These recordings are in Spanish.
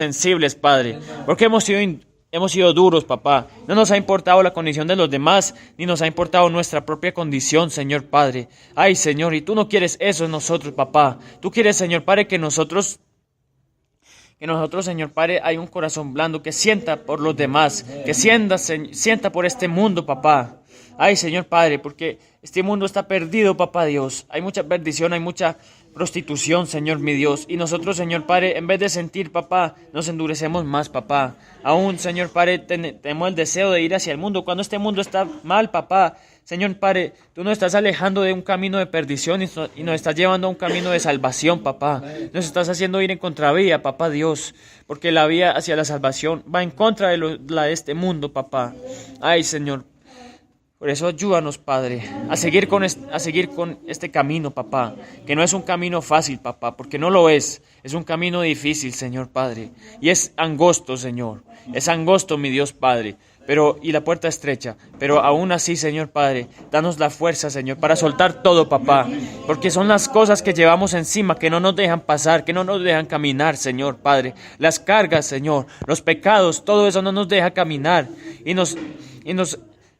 sensibles, Padre, porque hemos sido duros, papá. No nos ha importado la condición de los demás, ni nos ha importado nuestra propia condición, Señor Padre. Ay, Señor, y tú no quieres eso en nosotros, papá. Tú quieres, Señor Padre, que nosotros, Señor Padre, hay un corazón blando que sienta por los demás, que sienta por este mundo, papá. Ay, Señor Padre, porque este mundo está perdido, papá Dios. Hay mucha perdición, hay mucha prostitución, Señor mi Dios. Y nosotros, Señor Padre, en vez de sentir, papá, nos endurecemos más, papá. Aún, Señor Padre, tenemos el deseo de ir hacia el mundo. Cuando este mundo está mal, papá, Señor Padre, tú nos estás alejando de un camino de perdición y nos estás llevando a un camino de salvación, papá. Nos estás haciendo ir en contravía, papá Dios. Porque la vía hacia la salvación va en contra de la de este mundo, papá. Ay, Señor. Por eso ayúdanos, Padre, a seguir con este camino, papá, que no es un camino fácil, papá, porque no lo es un camino difícil, Señor Padre, y es angosto, Señor, es angosto, mi Dios Padre, y la puerta estrecha, pero aún así, Señor Padre, danos la fuerza, Señor, para soltar todo, papá, porque son las cosas que llevamos encima que no nos dejan pasar, que no nos dejan caminar, Señor Padre, las cargas, Señor, los pecados, todo eso no nos deja caminar y nos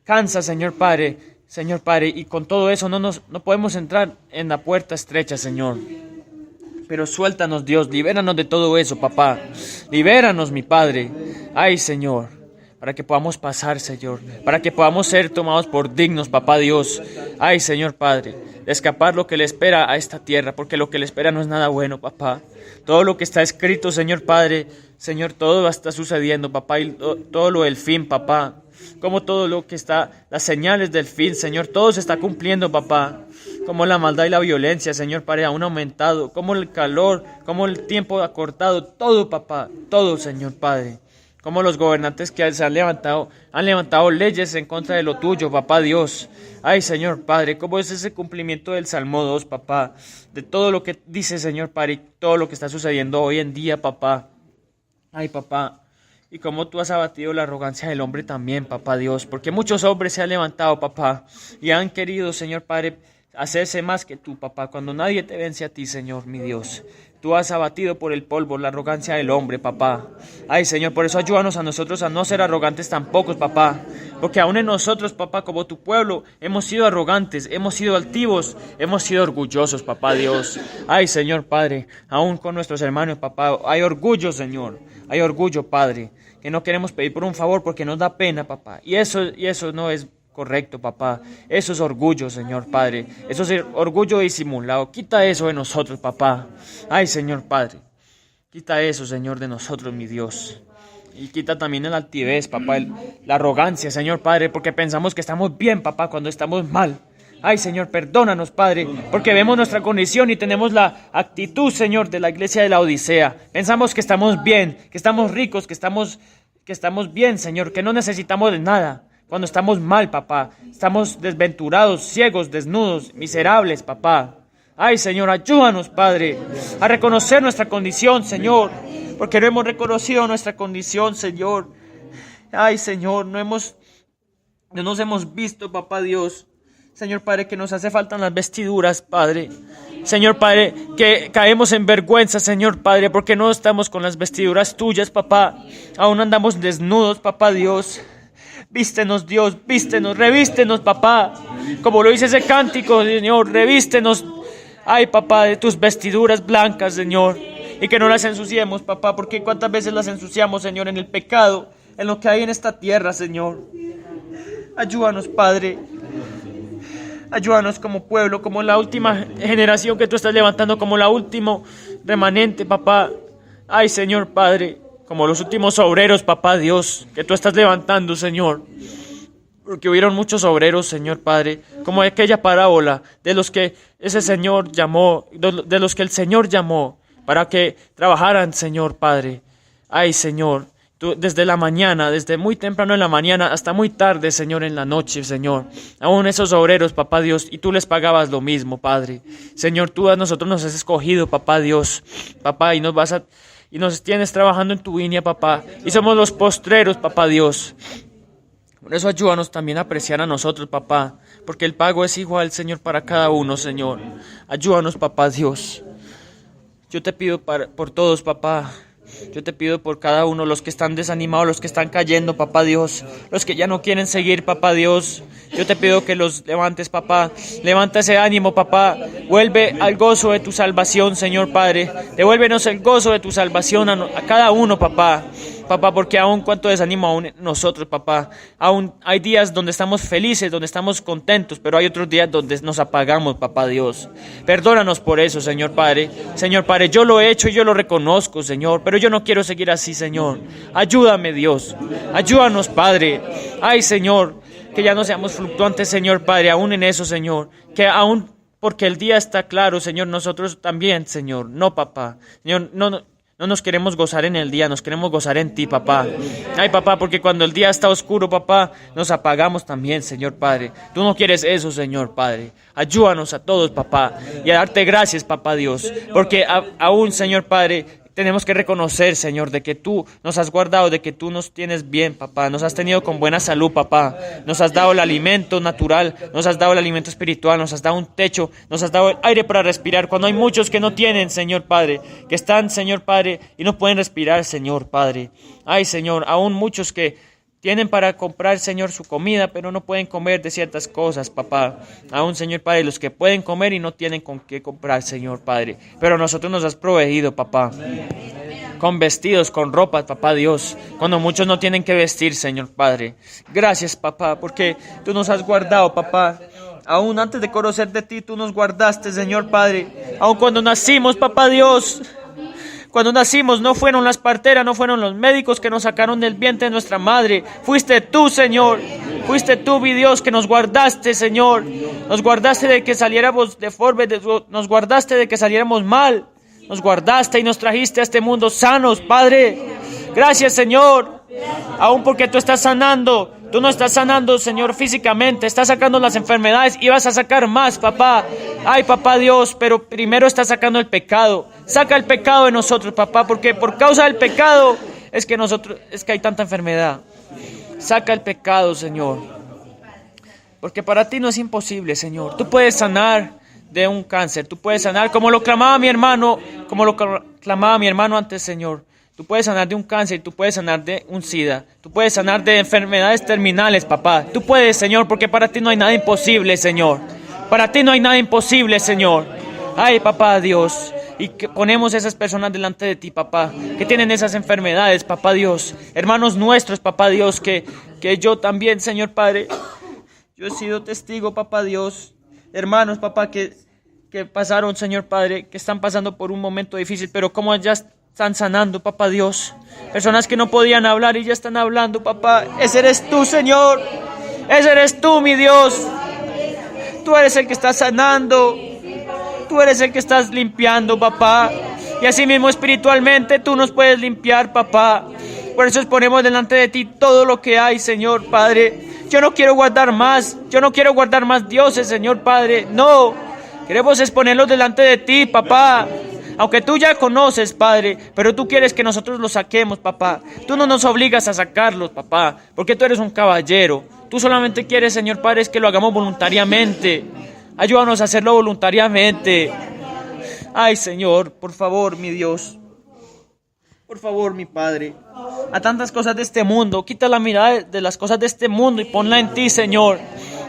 cansa, Señor Padre, y con todo eso no podemos entrar en la puerta estrecha, Señor. Pero suéltanos, Dios, libéranos de todo eso, papá. Libéranos, mi Padre. Ay, Señor, para que podamos pasar, Señor, para que podamos ser tomados por dignos, papá Dios. Ay, Señor Padre, de escapar lo que le espera a esta tierra, porque lo que le espera no es nada bueno, papá. Todo lo que está escrito, Señor Padre, Señor, todo está sucediendo, papá, y todo lo del fin, papá. Como todo lo que está, las señales del fin, Señor, todo se está cumpliendo, papá. Como la maldad y la violencia, Señor Padre, aún ha aumentado. Como el calor, como el tiempo ha cortado. Todo, papá, todo, Señor Padre. Como los gobernantes que se han levantado leyes en contra de lo tuyo, papá Dios. Ay, Señor Padre, ¿cómo es ese cumplimiento del Salmo 2, papá? De todo lo que dice, Señor Padre, y todo lo que está sucediendo hoy en día, papá. Ay, papá. Y cómo tú has abatido la arrogancia del hombre también, papá Dios. Porque muchos hombres se han levantado, papá, y han querido, Señor Padre, hacerse más que tú, papá, cuando nadie te vence a ti, Señor, mi Dios. Tú has abatido por el polvo la arrogancia del hombre, papá. Ay, Señor, por eso ayúdanos a nosotros a no ser arrogantes tampoco, papá. Porque aún en nosotros, papá, como tu pueblo, hemos sido arrogantes, hemos sido altivos, hemos sido orgullosos, papá Dios. Ay, Señor Padre, aún con nuestros hermanos, papá, hay orgullo, Señor. Hay orgullo, Padre, que no queremos pedir por un favor porque nos da pena, papá. Y eso no es correcto, papá. Eso es orgullo, Señor Padre. Eso es orgullo disimulado. Quita eso de nosotros, papá. Ay, Señor Padre. Quita eso, Señor, de nosotros, mi Dios. Y quita también la altivez, papá, la arrogancia, Señor Padre, porque pensamos que estamos bien, papá, cuando estamos mal. Ay, Señor, perdónanos, Padre, porque vemos nuestra condición y tenemos la actitud, Señor, de la iglesia de la Odisea. Pensamos que estamos bien, que estamos ricos, que estamos bien, Señor, que no necesitamos de nada. Cuando estamos mal, papá, estamos desventurados, ciegos, desnudos, miserables, papá. Ay, Señor, ayúdanos, Padre, a reconocer nuestra condición, Señor, porque no hemos reconocido nuestra condición, Señor. Ay, Señor, no nos hemos visto, papá Dios. Señor Padre, que nos hace falta las vestiduras, Padre. Señor Padre, que caemos en vergüenza, Señor Padre, porque no estamos con las vestiduras tuyas, papá. Aún andamos desnudos, papá Dios. Vístenos, Dios, vístenos, revístenos, papá. Como lo dice ese cántico, Señor, revístenos. Ay, papá, de tus vestiduras blancas, Señor. Y que no las ensuciemos, papá, porque cuántas veces las ensuciamos, Señor, en el pecado, en lo que hay en esta tierra, Señor. Ayúdanos, Padre. Ayúdanos como pueblo, como la última generación que tú estás levantando, como la última remanente, papá. Ay, Señor Padre, como los últimos obreros, papá Dios, que tú estás levantando, Señor. Porque hubieron muchos obreros, Señor Padre, como aquella parábola de los que ese Señor llamó, de los que el Señor llamó para que trabajaran, Señor Padre. Ay, Señor. Tú, desde la mañana, desde muy temprano en la mañana hasta muy tarde, Señor, en la noche, Señor. Aún esos obreros, papá Dios, y tú les pagabas lo mismo, Padre. Señor, tú a nosotros nos has escogido, papá Dios, papá, y nos tienes trabajando en tu viña, papá, y somos los postreros, papá Dios. Por eso ayúdanos también a apreciar a nosotros, papá, porque el pago es igual, Señor, para cada uno, Señor. Ayúdanos, papá Dios. Yo te pido por todos, papá, Yo te pido por cada uno, los que están desanimados, los que están cayendo, papá Dios, los que ya no quieren seguir, papá Dios. Yo te pido que los levantes, papá. Levanta ese ánimo, papá. Vuelve al gozo de tu salvación, Señor Padre. Devuélvenos el gozo de tu salvación a cada uno, papá. Papá, porque aún cuánto desánimo aún nosotros, papá. Aún hay días donde estamos felices, donde estamos contentos, pero hay otros días donde nos apagamos, papá Dios. Perdónanos por eso, Señor Padre. Señor Padre, yo lo he hecho y yo lo reconozco, Señor, pero yo no quiero seguir así, Señor. Ayúdame, Dios. Ayúdanos, Padre. Ay, Señor, que ya no seamos fluctuantes, Señor Padre, aún en eso, Señor. Que aún porque el día está claro, Señor, nosotros también, Señor. No, papá. Señor, no nos queremos gozar en el día, nos queremos gozar en ti, papá. Ay, papá, porque cuando el día está oscuro, papá, nos apagamos también, Señor Padre. Tú no quieres eso, Señor Padre. Ayúdanos a todos, papá, y a darte gracias, papá Dios. Porque aún, Señor Padre, tenemos que reconocer, Señor, de que tú nos has guardado, de que tú nos tienes bien, papá. Nos has tenido con buena salud, papá. Nos has dado el alimento natural, nos has dado el alimento espiritual, nos has dado un techo, nos has dado el aire para respirar. Cuando hay muchos que no tienen, Señor Padre, que están, Señor Padre, y no pueden respirar, Señor Padre. Ay, Señor, aún muchos que tienen para comprar, Señor, su comida, pero no pueden comer de ciertas cosas, papá. Aún, Señor Padre, los que pueden comer y no tienen con qué comprar, Señor Padre. Pero nosotros nos has proveído, papá. Con vestidos, con ropa, papá Dios. Cuando muchos no tienen que vestir, Señor Padre. Gracias, papá, porque tú nos has guardado, papá. Aún antes de conocer de ti, tú nos guardaste, Señor Padre. Aún cuando nacimos, papá Dios. Cuando nacimos no fueron las parteras, no fueron los médicos que nos sacaron del vientre de nuestra madre. Fuiste tú, Señor. Fuiste tú, mi Dios, que nos guardaste, Señor. Nos guardaste de que saliéramos deformes, nos guardaste de que saliéramos mal. Nos guardaste y nos trajiste a este mundo sanos, Padre. Gracias, Señor. Aún porque tú estás sanando. Tú no estás sanando, Señor, físicamente. Estás sacando las enfermedades y vas a sacar más, papá. Ay, papá Dios, pero primero estás sacando el pecado. Saca el pecado de nosotros, papá, porque por causa del pecado es que hay tanta enfermedad. Saca el pecado, Señor. Porque para ti no es imposible, Señor. Tú puedes sanar de un cáncer. Tú puedes sanar como lo clamaba mi hermano antes, Señor. Tú puedes sanar de un cáncer, tú puedes sanar de un SIDA, tú puedes sanar de enfermedades terminales, papá. Tú puedes, Señor, porque para ti no hay nada imposible, Señor. Para ti no hay nada imposible, Señor. Ay, papá Dios. Y que ponemos a esas personas delante de ti, papá, que tienen esas enfermedades, papá Dios. Hermanos nuestros, papá Dios, que yo también, Señor Padre, yo he sido testigo, papá Dios. Hermanos, papá, que pasaron, Señor Padre, que están pasando por un momento difícil, pero como ya están sanando, papá Dios. Personas que no podían hablar y ya están hablando, papá. Ese eres tú, Señor. Ese eres tú, mi Dios. Tú eres el que está sanando. Tú eres el que estás limpiando, papá. Y así mismo espiritualmente tú nos puedes limpiar, papá. Por eso ponemos delante de ti todo lo que hay, Señor Padre. Yo no quiero guardar más. Yo no quiero guardar más dioses, Señor Padre. No. Queremos exponerlos delante de ti, papá. Aunque tú ya conoces, Padre, pero tú quieres que nosotros los saquemos, papá. Tú no nos obligas a sacarlos, papá, porque tú eres un caballero. Tú solamente quieres, Señor Padre, es que lo hagamos voluntariamente. Ayúdanos a hacerlo voluntariamente. Ay, Señor, por favor, mi Dios. Por favor, mi Padre. A tantas cosas de este mundo, quita la mirada de las cosas de este mundo y ponla en ti, Señor.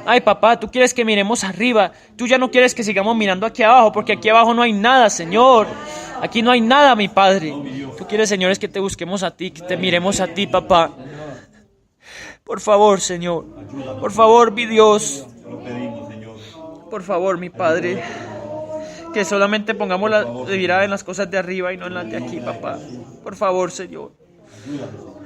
Ay, papá, tú quieres que miremos arriba. Tú ya no quieres que sigamos mirando aquí abajo, porque aquí abajo no hay nada, Señor. Aquí no hay nada, mi Padre. Tú quieres, Señor, es que te busquemos a ti, que te miremos a ti, papá. Por favor, Señor. Por favor, mi Dios. Por favor, mi Padre. Que solamente pongamos la mirada en las cosas de arriba y no en las de aquí, papá. Por favor, Señor.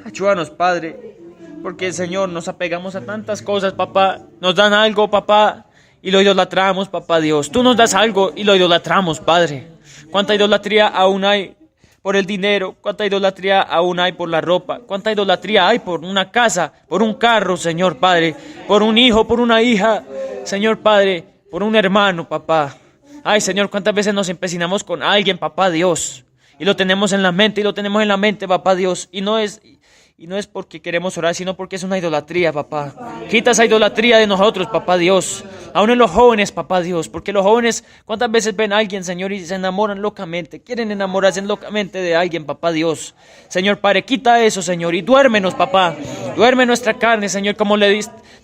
Ayúdanos, Padre. Porque, Señor, nos apegamos a tantas cosas, papá. Nos dan algo, papá, y lo idolatramos, papá Dios. Tú nos das algo y lo idolatramos, Padre. ¿Cuánta idolatría aún hay por el dinero? ¿Cuánta idolatría aún hay por la ropa? ¿Cuánta idolatría hay por una casa, por un carro, Señor Padre? Por un hijo, por una hija, Señor Padre, por un hermano, papá. Ay, Señor, ¿cuántas veces nos empecinamos con alguien, papá Dios? Y lo tenemos en la mente, papá Dios. Y no es porque queremos orar, sino porque es una idolatría, papá. Quita esa idolatría de nosotros, papá Dios. aún en los jóvenes, papá Dios, porque los jóvenes, ¿cuántas veces ven a alguien, Señor, y se enamoran locamente? Quieren enamorarse locamente de alguien, papá Dios. Señor Padre, quita eso, Señor, y duérmenos, papá. Duerme nuestra carne, Señor, como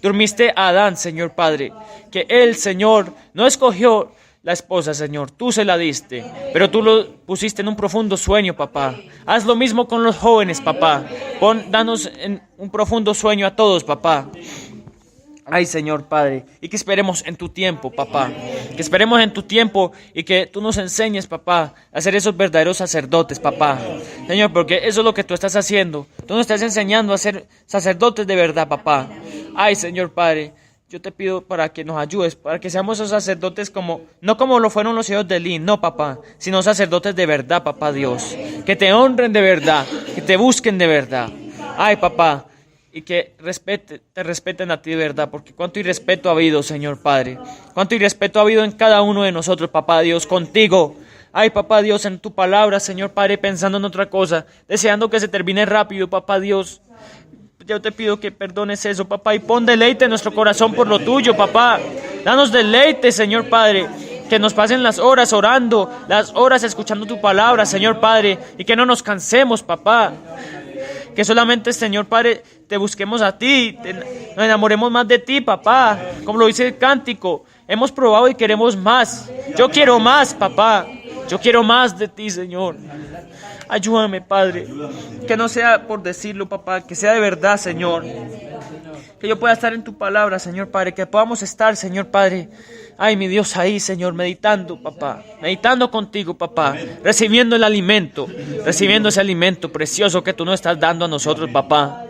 durmiste a Adán, Señor Padre. Que él, Señor, no escogió la esposa, Señor, tú se la diste, pero tú lo pusiste en un profundo sueño, papá. Haz lo mismo con los jóvenes, papá. Danos en un profundo sueño a todos, papá. Ay, Señor Padre, y que esperemos en tu tiempo, papá. Que esperemos en tu tiempo y que tú nos enseñes, papá, a ser esos verdaderos sacerdotes, papá. Señor, porque eso es lo que tú estás haciendo. Tú nos estás enseñando a ser sacerdotes de verdad, papá. Ay, Señor Padre, yo te pido para que nos ayudes, para que seamos esos sacerdotes no como lo fueron los hijos de Eli, no, papá, sino sacerdotes de verdad, papá Dios. Que te honren de verdad, que te busquen de verdad. Ay, papá, y que te respeten a ti de verdad, porque cuánto irrespeto ha habido, Señor Padre. Cuánto irrespeto ha habido en cada uno de nosotros, papá Dios, contigo. Ay, papá Dios, en tu palabra, Señor Padre, pensando en otra cosa, deseando que se termine rápido, papá Dios. Yo te pido que perdones eso, papá, y pon deleite en nuestro corazón por lo tuyo, papá. Danos deleite, Señor Padre. Que nos pasen las horas orando, las horas escuchando tu palabra, Señor Padre, y que no nos cansemos, papá. Que solamente, Señor Padre, te busquemos a ti, nos enamoremos más de ti, papá. Como lo dice el cántico, hemos probado y queremos más. Yo quiero más, papá. Yo quiero más de ti, Señor. Ayúdame, Padre, que no sea por decirlo, papá, que sea de verdad, Señor. Que yo pueda estar en tu palabra, Señor Padre, que podamos estar, Señor Padre, ay, mi Dios, ahí, Señor, meditando, papá, meditando contigo, papá, recibiendo el alimento, recibiendo ese alimento precioso que tú nos estás dando a nosotros, papá.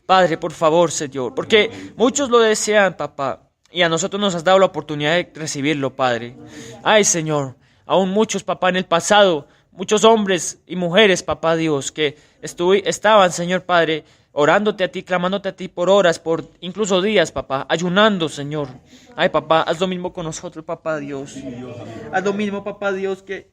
Padre, por favor, Señor, porque muchos lo desean, papá, y a nosotros nos has dado la oportunidad de recibirlo, Padre. Ay, Señor, aún muchos, papá, en el pasado, muchos hombres y mujeres, papá Dios, que estaban, Señor Padre, orándote a ti, clamándote a ti por horas, por incluso días, papá, ayunando, Señor. Ay, papá, haz lo mismo con nosotros, papá Dios. Haz lo mismo, papá Dios, que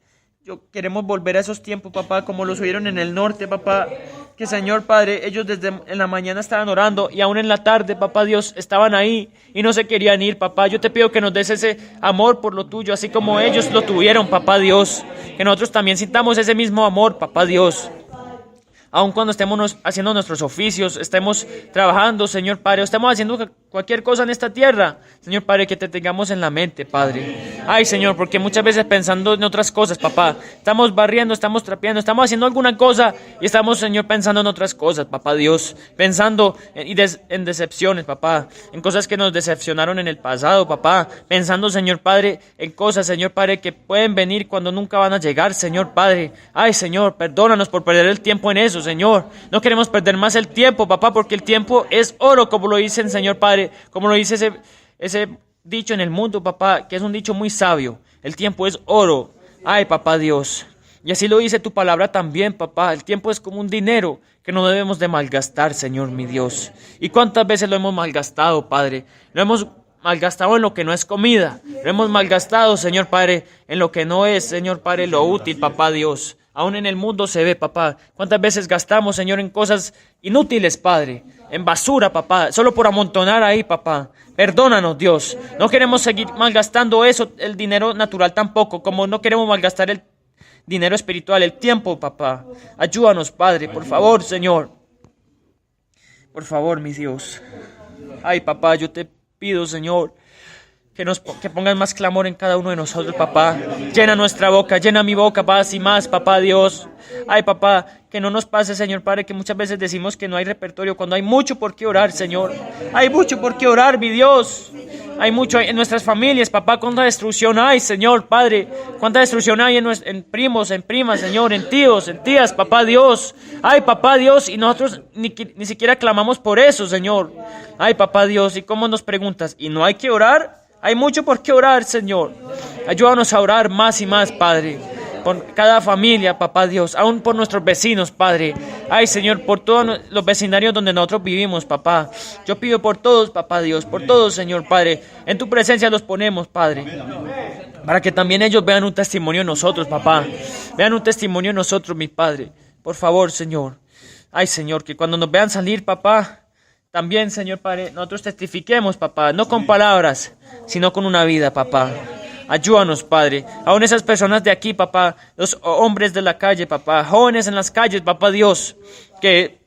queremos volver a esos tiempos, papá, como los oyeron en el norte, papá. Que, Señor Padre, ellos desde en la mañana estaban orando y aún en la tarde, papá Dios, estaban ahí y no se querían ir, papá. Yo te pido que nos des ese amor por lo tuyo, así como ellos lo tuvieron, papá Dios. Que nosotros también sintamos ese mismo amor, papá Dios. Aun cuando estemos haciendo nuestros oficios, estemos trabajando, Señor Padre, o estemos haciendo cualquier cosa en esta tierra, Señor Padre, que te tengamos en la mente, Padre. Ay, Señor, porque muchas veces pensando en otras cosas, papá, estamos barriendo, estamos trapeando, estamos haciendo alguna cosa y estamos, Señor, pensando en otras cosas, papá Dios, pensando en decepciones, papá, en cosas que nos decepcionaron en el pasado, papá, pensando, Señor Padre, en cosas, Señor Padre, que pueden venir cuando nunca van a llegar, Señor Padre. Ay, Señor, perdónanos por perder el tiempo en eso, Señor. No queremos perder más el tiempo, papá, porque el tiempo es oro, como lo dicen, Señor Padre, como lo dice ese dicho en el mundo, papá, que es un dicho muy sabio. El tiempo es oro. Ay, papá Dios. Y así lo dice tu palabra también, papá. El tiempo es como un dinero que no debemos de malgastar, Señor, mi Dios. ¿Y cuántas veces lo hemos malgastado, Padre? Lo hemos malgastado en lo que no es comida. Lo hemos malgastado, Señor Padre, en lo que no es, Señor Padre, lo útil, papá Dios. Aún en el mundo se ve, papá. ¿Cuántas veces gastamos, Señor, en cosas inútiles, Padre? En basura, papá. Solo por amontonar ahí, papá. Perdónanos, Dios. No queremos seguir malgastando eso, el dinero natural tampoco, como no queremos malgastar el dinero espiritual, el tiempo, papá. Ayúdanos, Padre, por favor, Señor. Por favor, mi Dios. Ay, papá, yo te pido, Señor, que pongan más clamor en cada uno de nosotros, papá. Llena nuestra boca, llena mi boca, más y más, papá Dios. Ay, papá, que no nos pase, Señor Padre, que muchas veces decimos que no hay repertorio cuando hay mucho por qué orar, Señor. Hay mucho por qué orar, mi Dios. Hay mucho en nuestras familias, papá. Cuánta destrucción hay, Señor Padre. Cuánta destrucción hay en primos, en primas, Señor, en tíos, en tías, papá Dios. Ay, papá Dios, y nosotros ni siquiera clamamos por eso, Señor. Ay, papá Dios, ¿y cómo nos preguntas? ¿Y no hay que orar? Hay mucho por qué orar, Señor. Ayúdanos a orar más y más, Padre. Por cada familia, papá Dios. Aún por nuestros vecinos, Padre. Ay, Señor, por todos los vecindarios donde nosotros vivimos, papá. Yo pido por todos, papá Dios. Por todos, Señor, Padre. En tu presencia los ponemos, Padre. Para que también ellos vean un testimonio en nosotros, papá. Vean un testimonio en nosotros, mi Padre. Por favor, Señor. Ay, Señor, que cuando nos vean salir, papá, también, Señor Padre, nosotros testifiquemos, papá, no con palabras, sino con una vida, papá. Ayúdanos, Padre. Aún esas personas de aquí, papá, los hombres de la calle, papá, jóvenes en las calles, papá Dios, que